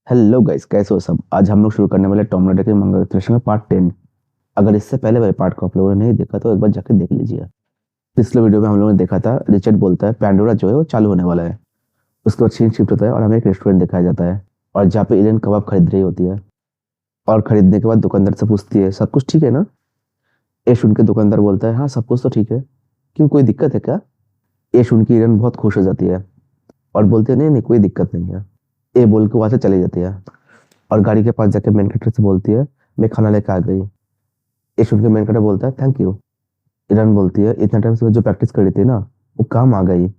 Hello guys, कैसे हो सब। आज हम लोग शुरू करने वाले टॉम राइडर के मंगल कृष्ण में पार्ट 10। अगर इससे पहले वाले पार्ट को आप लोगों ने नहीं देखा तो एक बार जाके देख लीजिए। पिछले वीडियो में हम लोगों ने देखा था, रिचर्ड बोलता है पैंडोरा जो है वो चालू होने वाला है। उसके बाद सीन शिफ्ट होता है और हमें एक रेस्टोरेंट दिखाया जाता है, और जहाँ पे एलियन कबाब खरीद रही होती है। और खरीदने के बाद दुकानदार से पूछती है सब कुछ ठीक है ना। ये सुन के दुकानदार बोलता है हाँ सब कुछ तो ठीक है, क्यों कोई दिक्कत है क्या। ये सुन के एलियन बहुत खुश हो जाती है और बोलती है नहीं नहीं कोई दिक्कत नहीं है। ये बोल के वहां से चली जाती है और गाड़ी के पास जाके मेन कैरेक्टर से बोलती है मैं खाना लेके आ गई। ये सुन के मेन कैरेक्टर बोलता है थैंक यू। ईरान बोलती है इतना टाइम से मैं जो प्रैक्टिस कर रही थी ना वो काम आ गई।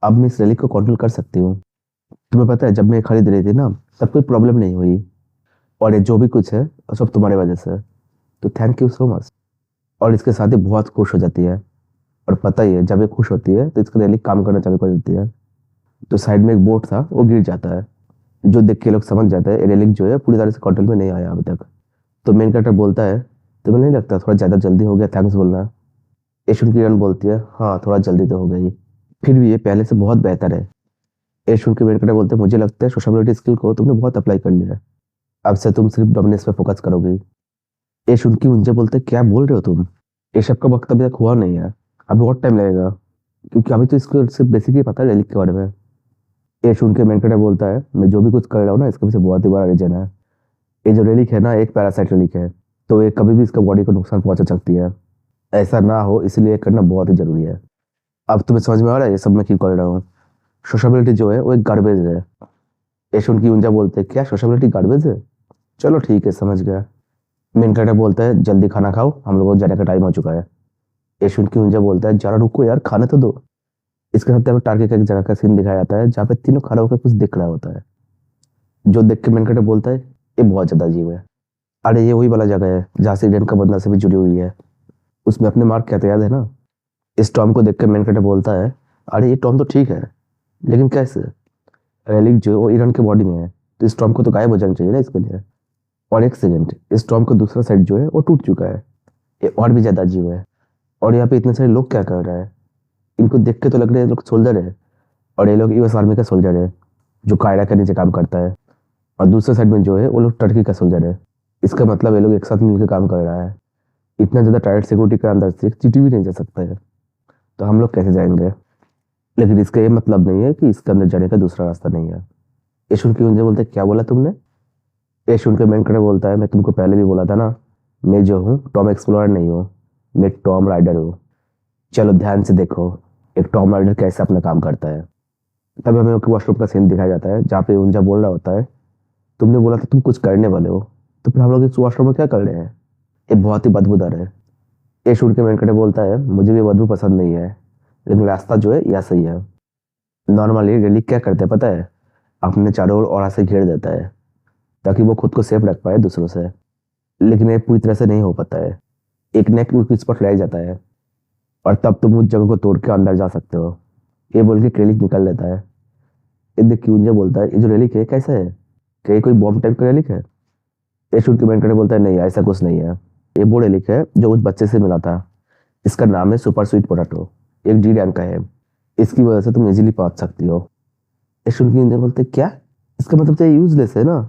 अब मैं इस रैली को कंट्रोल कर सकती हूँ। तुम्हें पता है जब मैं खरीद रही थी ना तब कोई प्रॉब्लम नहीं हुई, और ये जो भी कुछ है वो सब तुम्हारी वजह से है। तो थैंक यू सो मच। और इसके साथ ही बहुत खुश हो जाती है। और पता ही है जब ये खुश होती है तो इसकी रैली काम करना चालू कर देती है। तो साइड में एक बोट था वो गिर जाता है, जो देख के लोग समझ जाते हैं रेलिंग जो है पूरी तरह से कंट्रोल में नहीं आया अभी तक। तो मेन कैरेक्टर बोलता है तुम्हें नहीं लगता थोड़ा ज़्यादा जल्दी हो गया थैंक्स बोलना। यशुन किरण बोलती है हाँ थोड़ा जल्दी तो हो गई, फिर भी ये पहले से बहुत बेहतर है। यशुन के मेन कैरेक्टर बोलते हैं मुझे लगता है सोशबिलिटी स्किल को तुमने बहुत अप्लाई कर लिया है, अब से तुम सिर्फ डोमिनेंस पे फोकस करोगी। यशुन की मुझे बोलते हैं क्या बोल रहे हो तुम, ये सब का वक्त अभी तक हुआ नहीं है, अभी बहुत टाइम लगेगा, क्योंकि अभी तो इसको सिर्फ बेसिक ही पता है रेलिक के बारे में। यशुन के मेन कैरेक्टर बोलता है मैं जो भी कुछ कर रहा हूँ ना इसके पीछे बहुत ही बड़ा रीजन है। ये जो रेलिक है ना एक पैरासाइट रेलिक है, तो ये कभी भी इसका बॉडी को नुकसान पहुंचा सकती है। ऐसा ना हो इसलिए ये करना बहुत ही जरूरी है। अब तुम्हें समझ में आ रहा है ये सब मैं क्यों कर रहा हूँ। सोशबिलिटी जो है वो एक गार्बेज है। यशवंत की ऊंजा बोलते हैं क्या सोशबिलिटी गार्बेज है, चलो ठीक है समझ गया। मेन कैरेक्टर बोलता है जल्दी खाना खाओ हम लोगों को जाने का टाइम हो चुका है। यशवंत की ऊंजा बोलता है जरा रुको यार खाने तो दो। इसके साथ हमें टारगेट का एक जगह का सीन दिखाया जाता है जहाँ पे तीनों खड़ा होकर कुछ दिख रहा होता है, जो देख के मेन कैरेक्टर बोलता है ये बहुत ज्यादा अजीब है। अरे ये वही वाला जगह है जहाँ से इडेन का बदला से भी जुड़ी हुई है, उसमें अपने मार्क कहते याद है ना। इस टॉम को देख के मेन कैरेक्टर बोलता है अरे ये टॉम तो ठीक है, लेकिन कैसे, रेलिक जो है वो ईरान के बॉडी में है, तो इस टॉम को तो गायब हो जाना चाहिए ना इसके लिए। और एक सेकंड, इस टॉम का दूसरा साइड जो है वो टूट चुका है, ये और भी ज्यादा अजीब है। और यहाँ पे इतने सारे लोग क्या कर रहे हैं, इनको देख के तो लग रहे हैं लोग सोल्जर है, और ये लोग यूएस आर्मी का सोल्जर है जो कायरा के नीचे काम करता है। और दूसरे साइड में जो है वो लोग टर्की का सोल्जर है। इसका मतलब ये लोग एक साथ मिलकर काम कर रहा है। इतना ज्यादा टाइट सिक्योरिटी के अंदर से एक चीटी भी नहीं जा सकता है, तो हम लोग कैसे जाएंगे। लेकिन इसका ये मतलब नहीं है कि इसके अंदर जाने का दूसरा रास्ता नहीं है। यशुन की मुझे बोलते क्या बोला तुमने। यशुन के मेन कैरेक्टर बोलता है मैं तुमको पहले भी बोला था ना, मैं जो हूँ टॉम एक्सप्लोरर नहीं हूँ, मैं टॉम राइडर हूँ। चलो ध्यान से देखो एक टॉम राइडर कैसे अपना काम करता है। तभी हमें वॉशरूम का सीन दिखाया जाता है जहाँ पे उनजा बोल रहा होता है तुमने बोला था तुम कुछ करने वाले हो, तो फिर हम लोग इस वॉशरूम में क्या कर रहे हैं, ये बहुत ही बदबूदार है। यशुन के मेन कैरेक्टर बोलता है मुझे भी बदबू पसंद नहीं है, लेकिन रास्ता जो है यह सही है। नॉर्मली रेलिक क्या करते हैं पता है, अपने चारों ओर ऑरा से घेर देता है ताकि वो खुद को सेफ रख पाए दूसरों से। लेकिन ये पूरी तरह से नहीं हो पाता है, एक नेक वीक स्पॉट रह जाता है, और तब तुम उस जगह को तोड़ के अंदर जा सकते हो। ये बोल के क्रेलिक निकल लेता है। ये देख के मुझे बोलता है ये जो रेलिक है कैसा है, क्या ये कोई बॉम्ब टाइप का रेलिक है। ये शूट के मैंने बोलता है नहीं ऐसा कुछ नहीं है, ये वो रेलिक है जो उस बच्चे से मिला था। इसका नाम है सुपर स्वीट पोटैटो, एक डी रैंक का है, इसकी वजह से तुम इजीली पहुंच सकती हो। ये सुन के इंजन बोलते क्या, इसका मतलब तो ये यूजलेस है ना।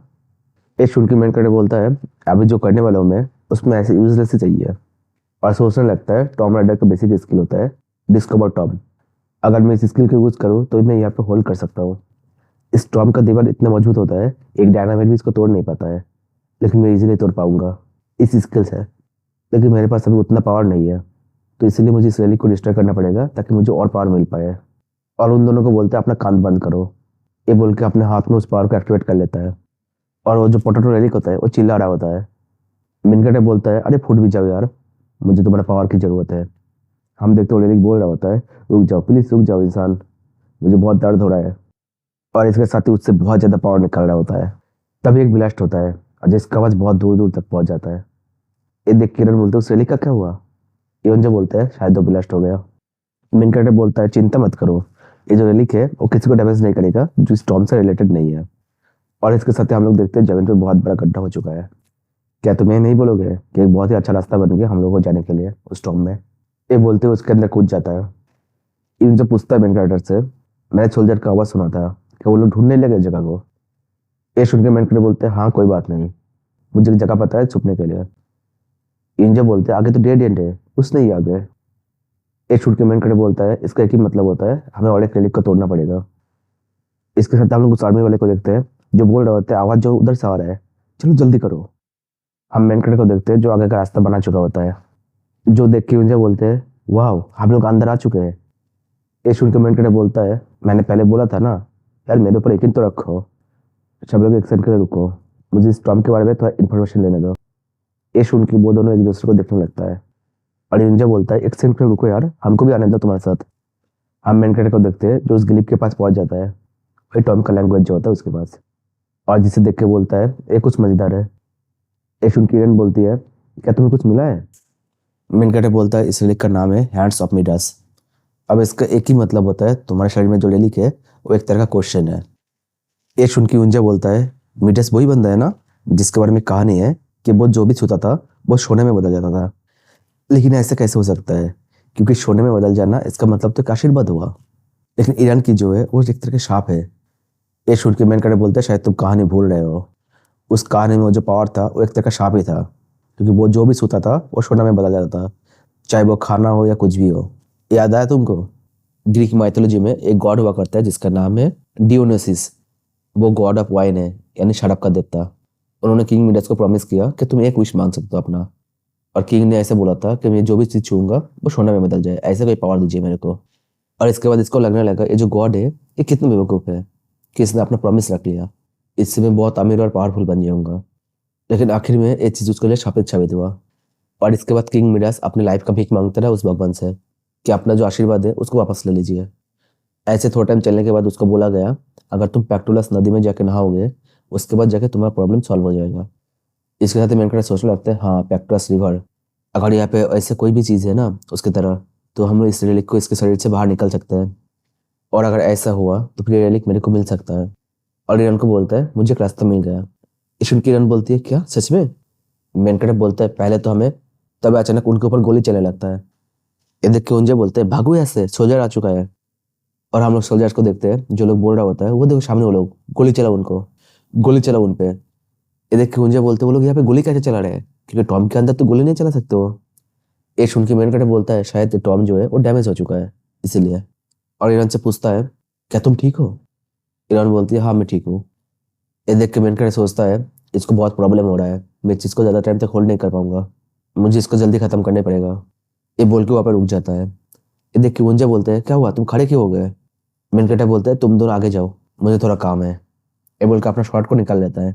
ये सुन के मैंने बोलता है अभी जो करने वाला हूँ मैं उसमें ऐसे यूजलेस ही चाहिए। और सोचने लगता है टॉम राइडर का बेसिक स्किल होता है डिस्कवर टॉम, अगर मैं इस स्किल को यूज करूँ तो मैं यहाँ पे होल्ड कर सकता हूँ। इस टॉम का दीवार इतना मजबूत होता है एक डायनामाइट भी इसको तोड़ नहीं पाता है, लेकिन मैं इजीली तोड़ पाऊंगा इस स्किल से। लेकिन मेरे पास अभी उतना पावर नहीं है, तो इसलिए मुझे इस रैली को डिस्ट्रॉय करना पड़ेगा ताकि मुझे और पावर मिल पाए। और उन दोनों को बोलते हैं अपना कान बंद करो। ये बोल के अपने हाथ में उस पावर को एक्टिवेट कर लेता है, और वो जो पोटैटो रैलिक होता है वो चिल्ला रहा होता है। मिनकटे बोलता है अरे फूट भी जाओ यार, मुझे तुम्हारा पावर की जरूरत है। हम देखते हो रैलिक बोल रहा होता है रुक जाओ प्लीज रुक जाओ इंसान, मुझे बहुत दर्द हो रहा है। और इसके साथ ही उससे बहुत ज्यादा पावर निकल रहा होता है। तभी एक ब्लास्ट होता है और जिसका आवाज बहुत दूर दूर तक पहुंच जाता है। ये देख किरण बोलते उस रैलिक का क्या हुआ। इवन जो बोलता है शायद वो ब्लास्ट हो गया। मिनकटे बोलता है चिंता मत करो, ये जो रैलिक है वो किसी को डैमेज नहीं करेगा जो स्टॉर्म से रिलेटेड नहीं है। और इसके साथ ही हम लोग देखते हैं जमीन पे बहुत बड़ा गड्ढा हो चुका है। क्या तुम्हें नहीं बोलोगे कि एक बहुत ही अच्छा रास्ता बन गया हम लोगों को जाने के लिए उस टॉम में। ये बोलते हुए उसके अंदर कूद जाता है। इवन जो पूछता है मेन कैरेक्टर से मैंने सोल्जर का आवाज सुना था कि वो लोग ढूंढने लगे जगह को। ये सुन के मैंने बोलते हैं हाँ कोई बात नहीं, मुझे एक जगह पता है छुपने के लिए। इंजय बोलते हैं आगे तो डेड एंड है, कुछ नहीं है आगे। ये सुन के मैंने बोलता है इसका एक ही मतलब होता है, हमें और एक रेलिक को तोड़ना पड़ेगा। इसके साथ हम लोग उस आर्मी वाले को देखते हैं जो बोल रहे होते हैं आवाज जो उधर से आ रहा है, चलो जल्दी करो। हम मेन को देखते हैं जो आगे का रास्ता बना चुका होता है, जो देख के मुझे बोलते हैं वाह हम लोग अंदर आ चुके हैं। ये सुन के मेन बोलता है मैंने पहले बोला था ना यार, मेरे ऊपर यकीन तो रखो। सब लोग एक सेकंड के लिए रुको, मुझे इस टॉम के बारे में थोड़ा इन्फॉर्मेशन लेने दो। ये सुन के वो दोनों एक दूसरे को देखने लगता है और इंजा बोलता है एक सेकंड के लिए रुको यार, हमको भी आने दो तुम्हारे साथ। हम मेन को देखते हैं जो उस गिलीप के पास पहुंच जाता है, वही टॉम का लैंग्वेज जो होता है उसके पास, और जिसे देख के बोलता है ये कुछ मजेदार है। ये सुन के किरण बोलती है क्या तुम्हें कुछ मिला है? मिनकटे बोलता है इस लिख का नाम है हैंड्स ऑफ मिडास। अब इसका एक ही मतलब होता है तुम्हारे शरीर में जो लिख है वो एक तरह का क्वेश्चन है। ये सुन के उंजा बोलता है मिडास वही बंदा है ना जिसके बारे में कहानी है कि वो जो भी छूता था वो सोने में बदल जाता था। लेकिन ऐसे कैसे हो सकता है, क्योंकि सोने में बदल जाना इसका मतलब तो एक आशीर्वाद हुआ, लेकिन ईरान की जो है वो एक तरह के शाप है। ये सुन के मैंने बोलता है शायद तुम कहानी भूल रहे हो, उस कहानी में वो जो पावर था वो एक तरह का शाप ही था, क्योंकि वो जो भी सोता था वो सोना में बदल जाता था, चाहे वो खाना हो या कुछ भी हो। याद आया तुमको? ग्रीक माइथोलॉजी में एक गॉड हुआ करता है जिसका नाम है डियोनिसिस। वो गॉड ऑफ वाइन है, यानी शराब का देवता। उन्होंने किंग मिडास को प्रॉमिस किया कि तुम एक विश मांग सकते हो अपना, और किंग ने ऐसे बोला था कि मैं जो भी चीज़ छूंगा वो सोना में बदल जाए, ऐसे कोई पावर दीजिए मेरे को। और इसके बाद इसको लगने लगा ये जो गॉड है ये कितना बेवकूफ़ है कि इसने अपना प्रॉमिस रख लिया, इससे मैं बहुत अमीर और पावरफुल बन जाऊंगा। लेकिन आखिर में ये चीज़ उसके लिए शापित साबित हुआ। और इसके बाद किंग मिडास अपनी लाइफ का भीख मांगता रहा उस भगवान से कि अपना जो आशीर्वाद है उसको वापस ले लीजिए। ऐसे थोड़ा टाइम चलने के बाद उसको बोला गया अगर तुम पैक्टोलस नदी में जाके नहाओगे उसके बाद जाके तुम्हारा प्रॉब्लम सॉल्व हो जाएगा। इसके साथ मैंने सोचने लगता है हाँ पैक्टोलस रिवर, अगर यहाँ पे ऐसे कोई भी चीज़ है ना उसकी तरह, तो हम इस रेलिक को इसके शरीर से बाहर निकल सकते हैं, और अगर ऐसा हुआ तो फिर ये रेलिक मेरे को मिल सकता है। और ईरान को बोलता है मुझे एक रास्ता मिल गया। ईशुन की ईरान बोलती है क्या सच में? वेंकटेश बोलता है पहले तो हमें, तब अचानक उनके ऊपर गोली चलने लगता है। ये देख के उंजे बोलते हैं भागो ऐसे, सोल्जर आ चुका है। और हम लोग सोल्जर्स को देखते हैं, जो लोग बोल रहा होता है वो देखो सामने वो लोग, गोली चला उनको, गोली चला उन पे। ये देख के उंजे बोलते हैं वो लोग यहाँ पे गोली कैसे चला रहे हैं, क्योंकि टॉम के अंदर तो गोली नहीं चला सकते हो। ये सुन के वेंकटेश बोलता है शायद टॉम जो है वो डैमेज हो चुका है इसीलिए। और ईरान से पूछता है क्या तुम ठीक हो? ईरान बोलती है हाँ मैं ठीक हूँ। ये देख के वेंकटेश सोचता है इसको बहुत प्रॉब्लम हो रहा है, मैं इस चीज़ को ज़्यादा टाइम तक होल्ड नहीं कर पाऊंगा, मुझे इसको जल्दी खत्म करना पड़ेगा। ये बोल के वहाँ पर रुक जाता है। ये देख के उंजा बोलते हैं क्या हुआ तुम खड़े क्यों हो गए? वेंकटेश बोलता है तुम दोनों आगे जाओ, मुझे थोड़ा काम है। ये बोल के अपना शॉर्ट को निकाल लेता है।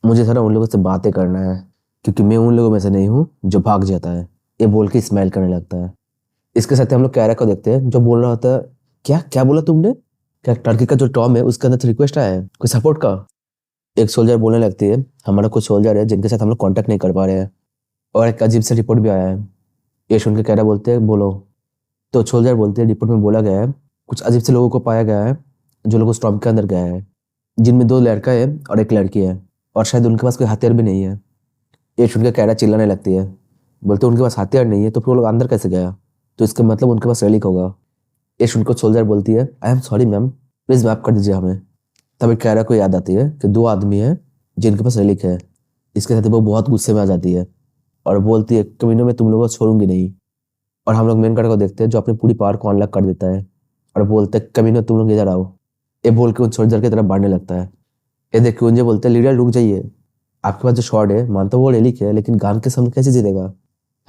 मुझे थोड़ा उन लोगों से बातें करना है, क्योंकि मैं उन लोगों में से नहीं हूँ जो भाग जाता है। ये बोल के स्माइल करने लगता है। इसके साथ हम लोग कैरा को देखते हैं जो बोल रहा होता है क्या क्या बोला तुमने? क्या टर्की का जो टॉम है उसके अंदर रिक्वेस्ट आया है कोई सपोर्ट का? एक सोल्जर बोलने लगती है हमारा कुछ सोल्जर है जिनके साथ हम लोग कांटेक्ट नहीं कर पा रहे हैं, और एक अजीब सा रिपोर्ट भी आया है। ये सुन के कैरा बोलते हैं बोलो। तो सोल्जर बोलते हैं रिपोर्ट में बोला गया है कुछ अजीब से लोगों को पाया गया है जो लोग उस टॉम के अंदर गया है, जिनमें 2 लड़का है और 1 लड़की है, और शायद उनके पास कोई हथियार भी नहीं है। ये सुन के कैरा चिल्लाने लगती है, बोलते उनके पास हथियार नहीं है तो फिर वो लोग अंदर कैसे गया, तो इसका मतलब उनके पास रेलिक होगा। ये सुनकर सोल्जर बोलती है I am sorry ma'am, please माफ कर दीजिए हमें। तभी कैरा को याद आती है कि 2 आदमी हैं जिनके पास रेलिक है। इसके साथ वो बहुत गुस्से में आ जाती है और बोलती है कमीनों में तुम लोगों को छोड़ूंगी नहीं। और हम लोग मेन कैरा को देखते हैं जो अपनी पूरी पावर को अनलॉक कर देता है और बोलते हैं कमीनों तुम लोग इधर आओ। ये बोल के उन सोल्जर की तरफ बढ़ने लगता है। ये देख के उनसे बोलते हैं लीडर रुक जाइए, आपके पास जो शॉट है मानता वो रेलिक है, लेकिन गान के सामने कैसे जीतेगा?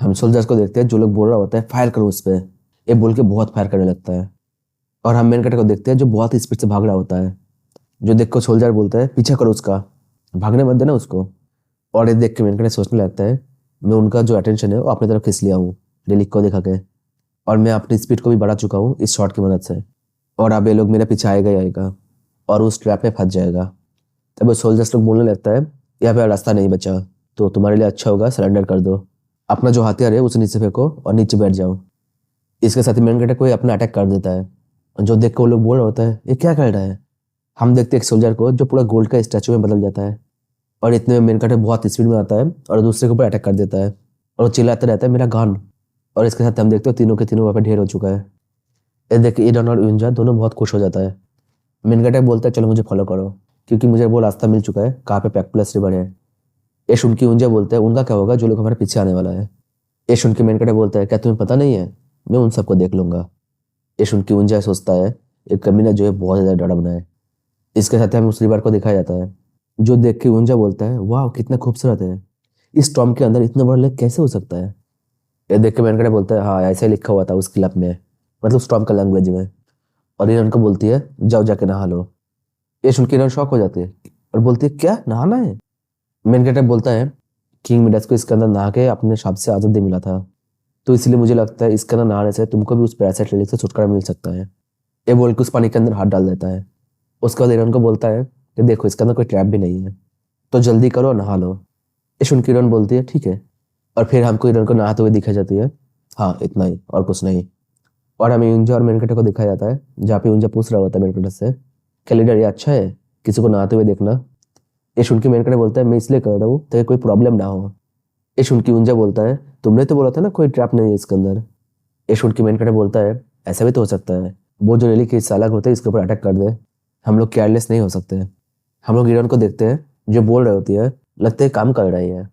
हम सोल्जर्स को देखते हैं जो लोग बोल रहा होता है फायर करो उस पर। ये बोल के बहुत फायर करने लगता है। और हम मेन कैरेक्टर को देखते हैं जो बहुत ही स्पीड से भाग रहा होता है, जो देख कर सोल्जर बोलता है पीछा करो उसका, भागने मत देना उसको। और ये देख के मेन कैरेक्टर सोचने लगता है मैं उनका जो अटेंशन है वो अपनी तरफ खींच लिया हूँ रेलिक को दिखा के, और मैं अपनी स्पीड को भी बढ़ा चुका हूँ इस शॉट की मदद से, और अब ये लोग मेरे पीछे आएगा ही आएगा और उस ट्रैप में फंस जाएगा। तब वो सोल्जर्स लोग बोलने लगता है यहाँ पे रास्ता नहीं बचा, तो तुम्हारे लिए अच्छा होगा सरेंडर कर दो, अपना जो हथियार है उसे नीचे फेंको और नीचे बैठ जाओ। इसके साथ ही मेन कैरेक्टर कोई अपना अटैक कर देता है, जो देख कर वो लोग बोल रहा होता है ये क्या कर रहा है। हम देखते हैं एक सोल्जर को जो पूरा गोल्ड का स्टैचू में बदल जाता है, और इतने में मेन कैरेक्टर बहुत स्पीड में आता है और दूसरे के ऊपर अटैक कर देता है, और वो चिल्लाता रहता है मेरा गन। और इसके साथ हम देखते हो तीनों के तीनों वहाँ पे ढेर हो चुका है। ये देख के ईरान और यूंजा दोनों बहुत खुश हो जाता है। मेन कैरेक्टर बोलता है चलो मुझे फॉलो करो। क्योंकि मुझे वो रास्ता मिल चुका है कहाँ पे पैक्टुलस रिवर है। यश उनकी उंजा बोलते हैं उनका क्या होगा जो लोग हमारे पीछे आने वाला है। यश उनके मेन कटे बोलता है क्या तुम्हें पता नहीं है, मैं उन सबको देख लूंगा। यश उनकी उंजा सोचता है एक कमीना जो है बहुत ज्यादा डरावना है। इसके साथ हमें उस रिवर को दिखाया जाता है जो देख के उंजा बोलता है वाह कितना खूबसूरत है, इस टॉम के अंदर इतना बड़ा लेक कैसे हो सकता है। ये देख के मेन कटे बोलता है हाँ ऐसे ही लिखा हुआ था उस क्लब में, मतलब उस टॉम का लैंग्वेज में। और ये उनको बोलती है जाओ जाके नहा लो। यश उनकी नजर शॉक हो जाती है और बोलती है क्या नहाना है। मेन कैरेक्टर बोलता है किंग मिडास को इसके अंदर नहा के अपने शाप से आजादी मिला था, तो इसलिए मुझे लगता है इसके अंदर नहाने से तुमको भी उस पैरासाइट रिलीज से छुटकारा मिल सकता है। ये बोल के उस पानी के अंदर हाथ डाल देता है। उसके बाद इरन को बोलता है कि देखो इसके अंदर कोई ट्रैप भी नहीं है, तो जल्दी करो और नहा लो। यश उनकी इरन बोलती है ठीक है। और फिर हमको इरन को नहाते हुए दिखाई जाती है, हाँ इतना ही और कुछ नहीं। और हमें यूंजा और मेन कैरेक्टर को दिखाया जाता है जहाँ पे यूंजा पूछ रहा होता है मेन कैरेक्टर से क्या लीडर ये अच्छा है किसी को नहाते हुए देखना। यश उनकी मेन कैरेक्टर बोलता है मैं इसलिए कर रहा हूँ ताकि कोई प्रॉब्लम ना हो। यश उनकी यूंजा बोलता है तुमने तो बोला था ना कोई ट्रैप नहीं है इसके अंदर। यश उनकी मेन कैरेक्टर बोलता है ऐसा भी तो हो सकता है वो जो रेली के हिस्सा अलग होते हैं इसके ऊपर अटैक कर दे, हम लोग केयरलेस नहीं हो सकते। हम लोग हीरोइन को देखते हैं जो बोल रही होती है, लगता है काम कर रही है।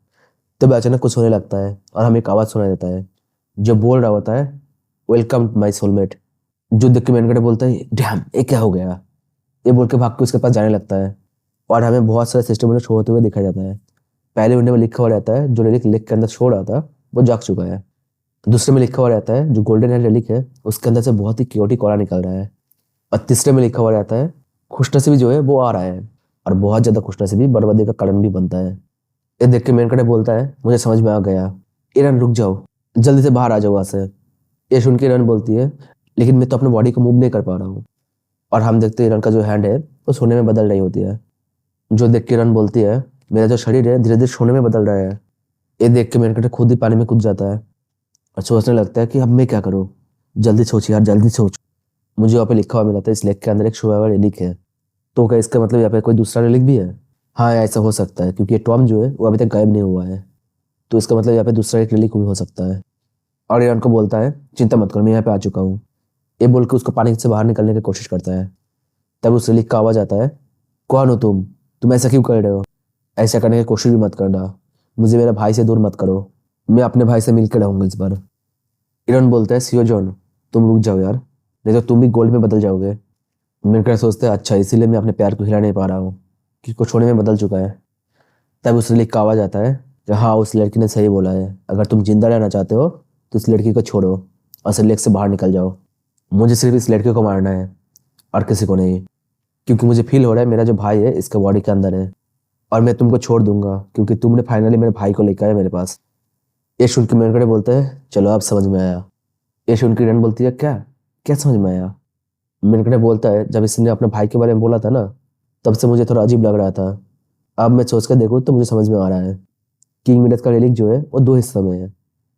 तब अचानक कुछ होने लगता है और हमें एक आवाज़ सुनाई देता है जो बोल रहा होता है वेलकम माई सोलमेट। जो देख के मेन कैरेक्टर बोलता है डैम ये क्या हो गया, ये बोल के भाग के उसके पास जाने लगता है। और हमें बहुत सारे सिस्टम में शो होते हुए दिखाया जाता है। पहले विंडो में लिखा हुआ रहता है जो रेलिक लेक के अंदर सो रहा था वो जाग चुका है। दूसरे में लिखा हुआ रहता है जो गोल्डन हेड रेलिक है उसके अंदर से बहुत ही क्योटी कोला निकल रहा है। और तीसरे में लिखा हुआ रहता है खुशनसीबी जो है वो आ रहा है और बहुत ज्यादा खुशनसीबी बर्बादी का कारण भी बनता है। ये देख के मेन कैरेक्टर बोलता है मुझे समझ में आ गया, इरन रुक जाओ जल्दी से बाहर आ जाओ वहां से। ये सुन के इरन बोलती है लेकिन मैं तो अपने बॉडी को मूव नहीं कर पा रहा हूँ। और हम देखते हैं इरन का जो हैंड है वो सोने में बदल रही होती है। जो देख के इरन बोलती है मेरा जो शरीर है धीरे धीरे सोने में बदल रहा है। ये देख के मेन कैरेक्टर खुद ही पानी में कूद जाता है और सोचने लगता है कि अब मैं क्या करूँ। जल्दी सोच यार जल्दी सोच। मुझे वहाँ पे लिखा हुआ मिला था इस लेक के अंदर एक शुगर रेलिक है, तो क्या इसका मतलब यहाँ पे कोई दूसरा रेलिक भी है। हाँ ऐसा हो सकता है क्योंकि ये टॉम जो है वो अभी तक गायब नहीं हुआ है, तो इसका मतलब यहाँ पे दूसरा एक रेलिक भी हो सकता है। और इरन को बोलता है चिंता मत करो मैं यहाँ पे आ चुका हूँ। ये बोल के उसको पानी से बाहर निकलने की कोशिश करता है। तब उस रेलिक का आवाज आता है कौन हो तुम ऐसा क्यों कर रहे हो, ऐसा करने की कोशिश भी मत करना, मुझे मेरे भाई से दूर मत करो, मैं अपने भाई से मिलकर रहूंगा इस बार। इरन बोलता है सियो जॉन तुम रुक जाओ यार नहीं तो तुम भी गोल्ड में बदल जाओगे। मिलकर सोचते हैं अच्छा इसीलिए मैं अपने प्यार को हिला नहीं पा रहा हूँ कि कुछ होने में बदल चुका है। तब उस रेलिक का आवाज आता है कि हाँ उस लड़की ने सही बोला है, अगर तुम जिंदा रहना चाहते हो तो इस लड़की को छोड़ो और इस लेक से बाहर निकल जाओ। मुझे सिर्फ इस लड़के को मारना है और किसी को नहीं, क्योंकि मुझे फील हो रहा है मेरा जो भाई है इसका बॉडी के अंदर है और मैं तुमको छोड़ दूंगा क्योंकि तुमने फाइनली मेरे भाई को लेकर आया मेरे पास। ये सुन के मेरे बोलते हैं चलो अब समझ में आया। ये सुन के रन बोलती है क्या क्या समझ में आया। मेरे बोलता है जब इसने अपने भाई के बारे में बोला था ना तब से मुझे थोड़ा अजीब लग रहा था, अब मैं सोच कर देखूँ तो मुझे समझ में आ रहा है। किंग मिडस का रेलिक जो है वो दो हिस्सों में है,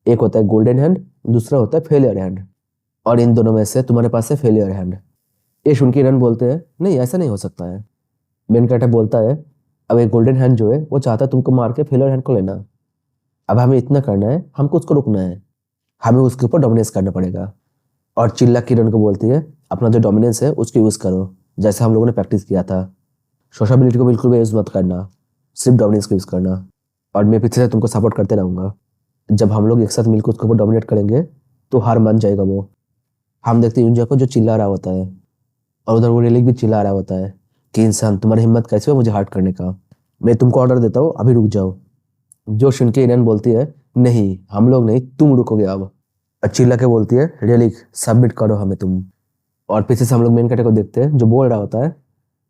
एक होता है गोल्डन हैंड दूसरा होता है फेलियर हैंड, और इन दोनों में से तुम्हारे पास है फेलियर हैंड। ये सुन के रन बोलते हैं नहीं ऐसा नहीं हो सकता है। मेन कैरेक्टर बोलता है अब एक गोल्डन हैंड जो है वो चाहता है तुमको मार के फेलियर हैंड को लेना, अब हमें इतना करना है हमको उसको रुकना है, हमें उसके ऊपर डोमिनेंस करना पड़ेगा। और चिल्ला किरण को बोलती है अपना जो डोमिनेंस है उसको यूज करो जैसे हम लोगों ने प्रैक्टिस किया था, सोशबिलिटी को बिल्कुल भी यूज मत करना, सिर्फ डोमिनेंस को यूज करना, और मैं पीछे से तुमको सपोर्ट करते रहूंगा। जब हम लोग एक साथ मिलकर उसके ऊपर डोमिनेट करेंगे तो हार मान जाएगा वो। हम देखते हैं यूंजा को जो चिल्ला रहा होता है और उधर वो रेलिक भी चिल्ला रहा होता है कि इंसान तुम्हारी हिम्मत कैसे हुआ मुझे हार्ट करने का, मैं तुमको ऑर्डर देता हूँ अभी रुक जाओ। जो सुन के इरन बोलती है नहीं हम लोग नहीं तुम रुकोगे अब। चिल्ला के बोलती है रेलिक सबमिट करो हमें तुम। और पीछे से हम लोग मेन कैरेक्टर को देखते हैं जो बोल रहा होता है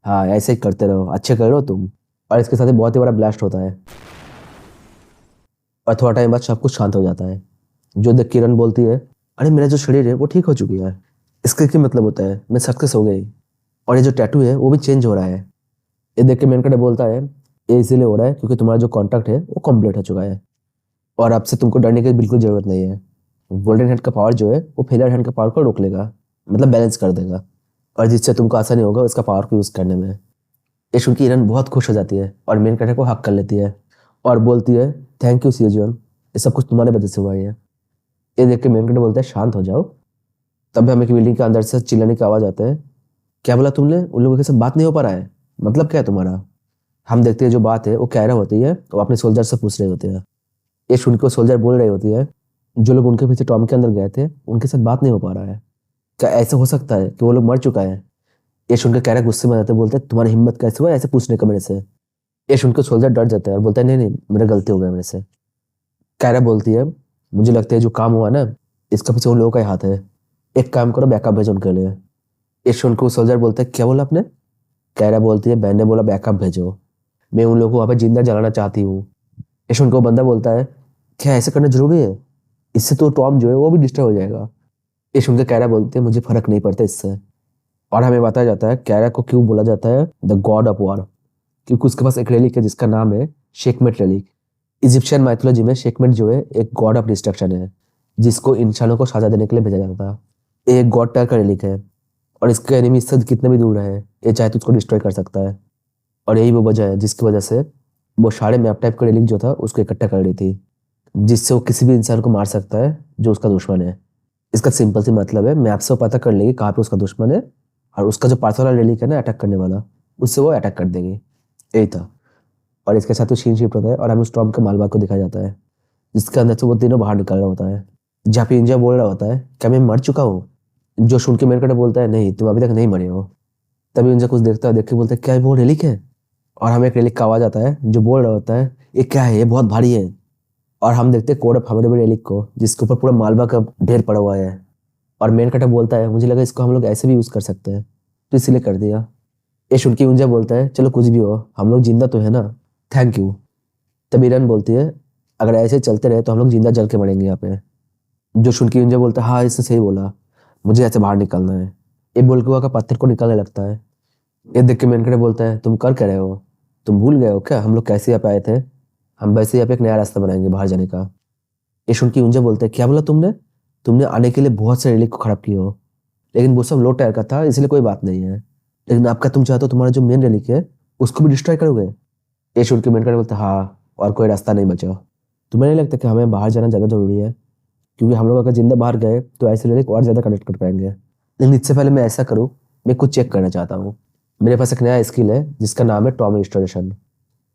हाँ ऐसे ही करते रहो अच्छे करो तुम। और इसके साथ ही बहुत ही बड़ा ब्लास्ट होता है और थोड़ा टाइम बाद सब कुछ शांत हो जाता है। जो देख किरण बोलती है अरे मेरा जो शरीर है वो ठीक हो चुकी है, इसका क्या मतलब होता है मैं सक्सेस हो गई, और ये जो टैटू है वो भी चेंज हो रहा है। ये देख के मेन कैरेक्टर बोलता है ये इसीलिए हो रहा है क्योंकि तुम्हारा जो कॉन्ट्रैक्ट है वो कंप्लीट हो चुका है और अब से तुमको डरने की बिल्कुल जरूरत नहीं है। गोल्डन हैंड का पावर जो है वो फेलियर हैंड का पावर को रोक लेगा, मतलब बैलेंस कर देगा, और जिससे तुमको आसानी होगा उसका पावर को यूज करने में। ये सुन के इरन बहुत खुश हो जाती है और मेन कैरेक्टर को हक कर लेती है और बोलती है थैंक यू सियोजियन ये सब कुछ तुम्हारे वजह से हुआ है। ये देख के मेन कैरेक्टर बोलता है शांत हो जाओ। तब हमें बिल्डिंग के अंदर से चिल्लाने की आवाज आते हैं क्या बोला तुमने उन लोगों के साथ बात नहीं हो पा रहा है, मतलब क्या है तुम्हारा? हम देखते हैं जो बात है वो कह रहा होती है, वो अपने सोल्जर से पूछ रहे होते हैं। ये सुन के सोल्जर बोल रही होती है, जो लोग उनके पीछे टॉम के अंदर गए थे उनके साथ बात नहीं हो पा रहा है। क्या ऐसा हो सकता है कि वो लोग मर चुका है? ये सुन के कह रहा गुस्से में आते बोलते हैं, तुम्हारी हिम्मत कैसे हुआ ऐसे पूछने का मेरे से? ये सुन के सोल्जर डर जाता है और बोलता है, नहीं नहीं, मेरा गलती हो गया मेरे से। कैरा बोलती है, मुझे लगता है जो काम हुआ ना, इसका पीछे उन लोगों का ही हाथ है। एक काम करो, बैकअप भेजो उनके लिए। ये सुन के सोल्जर बोलता है, क्या बोला आपने? कैरा बोलती है, बहन ने बोला बैकअप भेजो, मैं उन लोगों को वहां पे जिंदा जलाना चाहती हूँ। ये सुन के वो बंदा बोलता है, क्या ऐसे करना जरूरी है? इससे तो टॉम जो है वो भी डिस्टर्ब हो जाएगा। ये सुन के कैरा बोलते हैं, मुझे फर्क नहीं पड़ता इससे। और हमें बताया जाता है कैरा को क्यों बोला जाता है द गॉड ऑफ वॉर, क्योंकि उसके पास एक रेलिक है जिसका नाम है शेकमेट रेलिक। इजिप्शियन माइथोलॉजी में शेकमेट जो है एक गॉड ऑफ डिस्ट्रक्शन है, जिसको इंसानों को सजा देने के लिए भेजा जाता है। ये एक गॉड टायर का रेलिक है और इसके एनिमी इससे कितने भी दूर रहे ये चाहे तो उसको डिस्ट्रॉय कर सकता है। और यही वो वजह है जिसकी वजह से वो सारे मैप टाइप का रेलिक जो था उसको इकट्ठा कर रही थी, जिससे वो किसी भी इंसान को मार सकता है जो उसका दुश्मन है। इसका सिंपल सी मतलब है, मैप से वो पता कर लेगी कहाँ पे उसका दुश्मन है और उसका जो पास वाला रेलिक है ना अटैक करने वाला, उससे वो अटैक कर देगी। यही था। और इसके साथ वो शीन शिफ्ट होता है और हमें स्टॉर्म के मालबाग को दिखाया जाता है, जिसके अंदर से वो तीनों बाहर निकल रहा होता है। जहाँ पे इंडिया बोल रहा होता है, क्या मैं मर चुका हूँ? जो सुन के मेरे कटे बोलता है, नहीं तुम अभी तक नहीं मरे हो। तभी इंडिया कुछ देखता है, देख के बोलता है, क्या वो रेलिक है? और हमें एक रेलिक का आवाज आता है जो बोल रहा होता है, ये क्या है, ये बहुत भारी है। और हम देखते हैं कोड ऑफ हमें रेलिक को, जिसके ऊपर पूरा मालवा का ढेर पड़ा हुआ है। और मेन कटा बोलता है, मुझे लगा इसको हम लोग ऐसे भी यूज कर सकते हैं, तो इसीलिए कर दिया। ये सुन के उंजा बोलता है, चलो कुछ भी हो, हम लोग जिंदा तो है ना, थैंक यू। तभी रन बोलती है, अगर ऐसे चलते रहे तो हम लोग जिंदा जल के मरेंगे यहाँ पे। जो सुन के उंजा बोलता है, हाँ इसने सही बोला, मुझे ऐसे बाहर निकलना है। ये बोल के वो का पत्थर को निकालने लगता है। ये देख के मेनकटे बोलता है, तुम कर रहे हो? तुम भूल गए हो क्या हम लोग कैसे यहाँ पे आए थे? हम वैसे यहाँ पे एक नया रास्ता बनाएंगे बाहर जाने का। ये सुन के उंजा बोलता है, क्या बोला तुमने? तुमने आने के लिए बहुत से रेलिक को खराब किया हो, लेकिन वो सब लो टायर का था इसलिए कोई बात नहीं है। लेकिन आपका तुम चाहते हो तुम्हारा जो मेन रेलिक है उसको भी डिस्ट्रॉय करोगे? ये सुन के मेनकटे बोलता है, हाँ, और कोई रास्ता नहीं बचा। तुम्हें नहीं लगता कि हमें बाहर जाना ज़्यादा जरूरी है? क्योंकि हम लोग अगर जिंदा बाहर गए तो ऐसे रेलिक और ज़्यादा कनेक्ट कर पाएंगे। लेकिन इससे पहले मैं ऐसा करूँ, मैं कुछ चेक करना चाहता हूँ। मेरे पास एक नया स्किल है जिसका नाम है टॉम रिस्टोरेशन।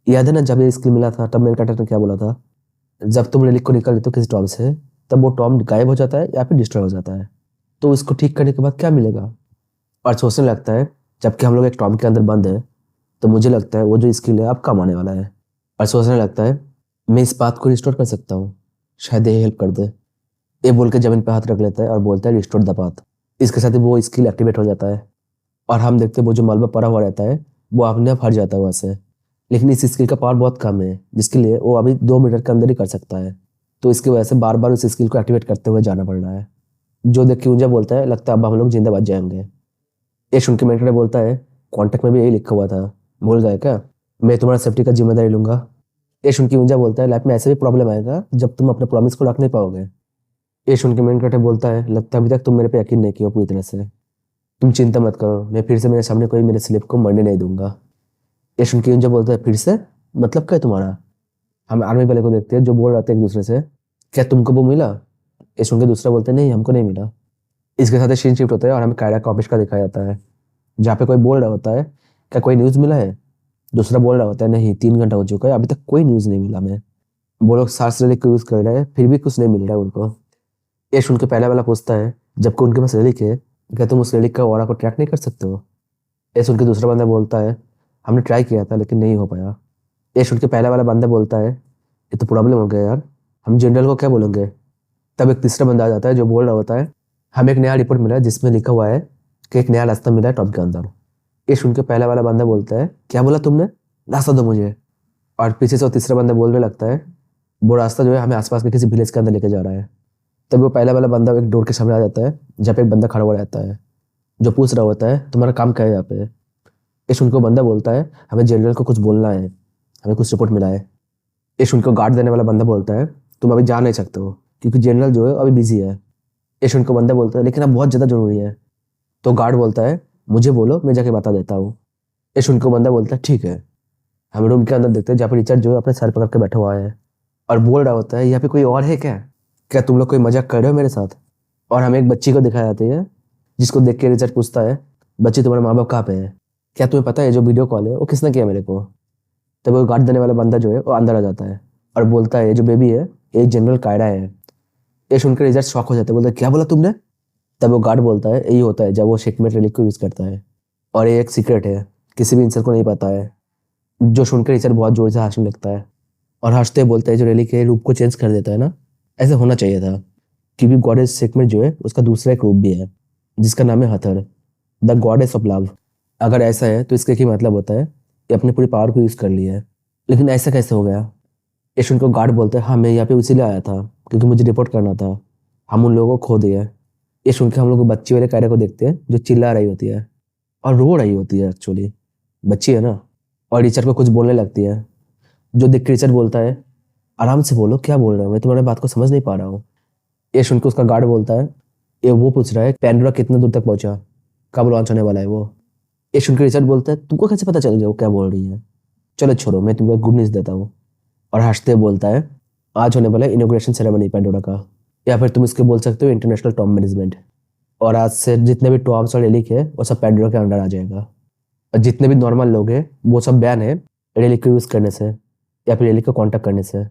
याद है ना जब ये स्किल मिला था तब मेरे कैरेक्टर ने क्या बोला था? जब तुम रेलिक को निकाल लेते हो किसी टॉम से, तब वो टॉम गायब हो जाता है या फिर डिस्ट्रॉय हो जाता है। तो इसको ठीक करने के बाद क्या मिलेगा? और सोचने लगता है, जबकि हम लोग एक टॉम के अंदर बंद है, तो मुझे लगता है वो जो स्किल है अब काम आने वाला है। और सोचने लगता है, मैं इस बात को रिस्टोर कर सकता हूँ, शायद ये हेल्प कर दे। ये बोल के जमीन पे हाथ रख लेता है और बोलता है, रिस्टोर द पाथ। इसके साथ ही वो स्किल एक्टिवेट हो जाता है और हम देखते हैं वो जो मलबा पड़ा हुआ रहता है वो अपने आप हट जाता है वहाँ से। लेकिन इस स्किल का पावर बहुत कम है, जिसके लिए वो अभी 2 मीटर के अंदर ही कर सकता है। तो इसकी वजह से बार बार उस स्किल को एक्टिवेट करते हुए जाना पड़ रहा है। जो देख के ऊंजा बोलता है, लगता है अब हम लोग जिंदा बच जाएंगे। ये सुन के मेंटर बोलता है, कॉन्ट्रैक्ट में भी यही लिखा हुआ था, भूल गए क्या? मैं तुम्हारा सेफ्टी का जिम्मेदारी लूंगा। ये सुन के ऊंजा बोलता है, लाइफ में ऐसे भी प्रॉब्लम आएगा जब तुम अपने प्रॉमिस को रख नहीं पाओगे। ये सुन के मेंटर बोलता है, लगता है अभी तक तुम मेरे पे यकीन नहीं किया पूरी तरह से। तुम चिंता मत करो, मैं फिर से मेरे सामने कोई मेरे स्लिप को मरने नहीं दूंगा। ये सुन के ऊंजा बोलता है, फिर से? मतलब क्या है तुम्हारा? हम आर्मी वाले को देखते हैं जो बोल रहे थे एक दूसरे से, क्या तुमको वो मिला? ये सुन के दूसरा बोलते हैं, नहीं हमको नहीं मिला। इसके साथ सीन शिफ्ट होता है और हमें कायरा का ऑफिस का दिखाया जाता है, जहाँ पे कोई बोल रहा होता है, क्या कोई न्यूज़ मिला है? दूसरा बोल रहा होता है, नहीं 3 घंटा हो चुका है अभी तक कोई न्यूज़ नहीं मिला। मैं वो लोग सांस लेने को यूज़ कर रहे हैं फिर भी कुछ नहीं मिल रहा है उनको। ये सुन के पहला वाला पूछता है, जबकि उनके पास रेलिक है, क्या तुम उस रेलिक का ऑरा को ट्रैक नहीं कर सकते हो? ये सुन के दूसरा बंदा बोलता है, हमने ट्राई किया था लेकिन नहीं हो पाया। ये सुन के पहला वाला बंदा बोलता है, ये तो प्रॉब्लम हो गया यार, हम जनरल को क्या बोलेंगे? तब एक तीसरा बंदा आ जाता है जो बोल रहा होता है, हमें एक नया रिपोर्ट मिला है जिसमें लिखा हुआ है कि एक नया रास्ता मिला है टॉप के अंदर। ये सुन के पहला वाला बंदा बोलता है, क्या बोला तुमने? रास्ता दो मुझे। और पीछे से वो तीसरा बंदा बोलने लगता है, वो रास्ता जो है हमें आसपास के किसी विलेज के अंदर लेके जा रहा है। तब वो पहला वाला बंदा एक डोर के सामने आ जाता है जहाँ पे एक बंदा खड़ा हुआ रहता है, जो पूछ रहा होता है, तुम्हारा काम क्या है यहाँ पे? ये सुन के बंदा बोलता है, हमें जनरल को कुछ बोलना है, हमें कुछ रिपोर्ट मिला है। ये सुन के गार्ड देने वाला बंदा बोलता है, तुम अभी जा नहीं सकते हो क्योंकि जनरल जो है अभी बिजी है। ये सुन के बंदा बोलता है, लेकिन अब बहुत ज़्यादा जरूरी है। तो गार्ड बोलता है, मुझे बोलो मैं जाके बता देता हूँ। ये सुन के बंदा बोलता है, ठीक है। हम रूम के अंदर देखते हैं जहाँ पे रिचर्ड जो है अपने सर पकड़ के बैठा हुआ है और बोल रहा होता है, यहाँ पे कोई और है क्या? क्या तुम लोग कोई मजाक कर रहे हो मेरे साथ? और हमें एक बच्ची को दिखाई जाती है जिसको देख के रिचर्ड पूछता है, बच्ची तुम्हारे माँ बाप कहाँ पे है? क्या तुम्हें पता है जो वीडियो कॉल है वो किसने किया मेरे को? तब वो गार्ड देने वाला बंदा जो है वो अंदर आ जाता है और बोलता है जो बेबी है एक जनरल कायरा है। ये सुनकर रिजर्ट शॉक हो जाता है, बोलता है क्या बोला तुमने? तब वो गार्ड बोलता है यही होता है जब वो शेकमेट रिलीक को यूज़ करता है, और ये एक सीक्रेट है, किसी भी इंसान को नहीं पता है। जो सुनकर रिचर्ड बहुत जोर से हंसने लगता है और हंसते हुए बोलता है जो रेलिक के रूप को चेंज कर देता है ना, ऐसा होना चाहिए था, क्योंकि गॉडेस सेगमेंट जो है उसका दूसरा एक रूप भी है जिसका नाम है हथर, द गॉडेस ऑफ लव। अगर ऐसा है तो इसका क्या मतलब होता है कि अपनी पूरी पावर को यूज़ कर लिया है। लेकिन ऐसा कैसे हो गया? यश उनको गार्ड बोलते हैं हाँ मैं यहाँ पे इसीलिए आया था क्योंकि मुझे रिपोर्ट करना था, हम उन लोगों को खो दिए। ये सुन के हम लोग बच्ची वाले कायरा को देखते हैं जो चिल्ला रही होती है और रो रही होती है, एक्चुअली बच्ची है ना, और रिचर्ड को कुछ बोलने लगती है। जो देख के रिचर्ड बोलता है आराम से बोलो, क्या बोल रहे हो, मैं तुम्हारी बात को समझ नहीं पा रहा हूँ। ये सुन के उसका गार्ड बोलता है ये वो पूछ रहा है पैंडोरा कितने दूर तक पहुंचा, कब लॉन्च होने वाला है वो। ये सुन के रिचर्ड बोलता है तुमको कैसे पता चल गया वो क्या बोल रही है? चलो छोड़ो, मैं तुमको गुड न्यूज़ देता हूँ। और हंसते बोलता है आज होने वाला है इनॉग्रेशन सेरेमनी पैंडोरा का, या फिर तुम इसको बोल सकते हो इंटरनेशनल टॉम मैनेजमेंट। और आज से जितने भी टॉम्स और रेलिक है वो सब पैंडोरा के अंडर आ जाएगा, और जितने भी नॉर्मल लोग हैं वो सब बैन है रेलिक को यूज़ करने से या फिर रेलिक को कॉन्टैक्ट करने से।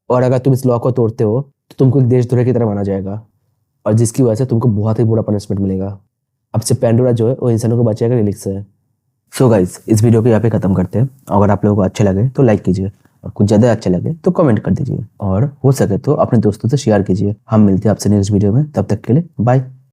और अगर तुम इस लॉ को तोड़ते हो तो तुमको एक देशद्रोही की तरह माना जाएगा, और जिसकी वजह से तुमको बहुत ही बुरा पनिशमेंट मिलेगा। अब से पैंडोरा जो है वो इंसानों को बचाएगा रेलिक से। सो गाइस इस वीडियो को यहाँ पे खत्म करते हैं। अगर आप लोगों को अच्छे लगे तो लाइक कीजिए, और कुछ ज़्यादा अच्छे लगे तो कमेंट कर दीजिए, और हो सके तो अपने दोस्तों से शेयर कीजिए। हम मिलते हैं आपसे नेक्स्ट वीडियो में, तब तक के लिए बाय।